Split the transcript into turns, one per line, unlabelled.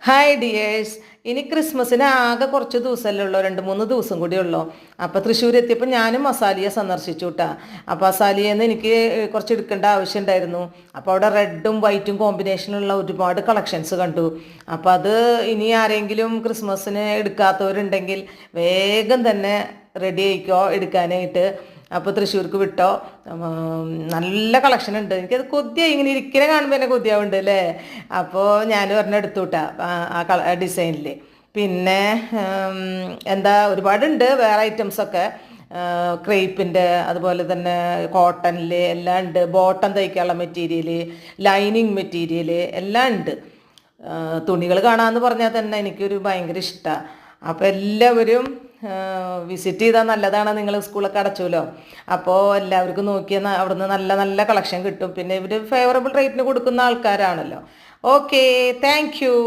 Hi dears. ഇനി ക്രിസ്മസിന് ആകെ കുറച്ച് ദിവസമല്ലേ ഉള്ളൂ, 2-3 ദിവസം കൂടി ഉള്ളൂ. അപ്പോൾ തൃശ്ശൂർ എത്തിയപ്പോൾ ഞാനും മസാലിയെ സന്ദർശിച്ചു കേട്ടാ. അപ്പോൾ മസാലിയിൽ നിന്ന് എനിക്ക് കുറച്ച് എടുക്കേണ്ട ആവശ്യമുണ്ടായിരുന്നു. അപ്പോൾ അവിടെ റെഡും വൈറ്റും കോമ്പിനേഷനുള്ള ഒരുപാട് കളക്ഷൻസ് കണ്ടു. അപ്പോൾ അത് ഇനി ആരെങ്കിലും ക്രിസ്മസിന് എടുക്കാത്തവരുണ്ടെങ്കിൽ വേഗം തന്നെ റെഡി ആയിക്കോ എടുക്കാനായിട്ട്. അപ്പോൾ തൃശ്ശൂർക്ക് വിട്ടോ. നല്ല കളക്ഷൻ ഉണ്ട്. എനിക്കത് കൊതിയായി, ഇങ്ങനെ ഇരിക്കണ കാണുമ്പോൾ തന്നെ കൊതിയാവുണ്ട് അല്ലേ. അപ്പോൾ ഞാൻ ഒരെണ്ണം എടുത്തു വിട്ടാ ആ ഡിസൈനിൽ. പിന്നെ എന്താ ഒരുപാടുണ്ട് വേറെ ഐറ്റംസൊക്കെ. ക്രേപ്പിൻ്റെ, അതുപോലെ തന്നെ കോട്ടണിൽ എല്ലാം ഉണ്ട്. ബോട്ടം തയ്ക്കാനുള്ള മെറ്റീരിയൽ, ലൈനിങ് മെറ്റീരിയൽ എല്ലാം ഉണ്ട്. തുണികൾ കാണാമെന്ന് പറഞ്ഞാൽ തന്നെ എനിക്കൊരു ഭയങ്കര ഇഷ്ടമാണ്. അപ്പോൾ എല്ലാവരും വിസിറ്റ് ചെയ്താൽ നല്ലതാണ്. നിങ്ങൾ സ്കൂളൊക്കെ അടച്ചുല്ലോ, അപ്പോൾ എല്ലാവർക്കും നോക്കിയാൽ അവിടുന്ന് നല്ല നല്ല കളക്ഷൻ കിട്ടും. പിന്നെ ഇവർ ഫേവറബിൾ റേറ്റിന് കൊടുക്കുന്ന ആൾക്കാരാണല്ലോ. Okay, thank you.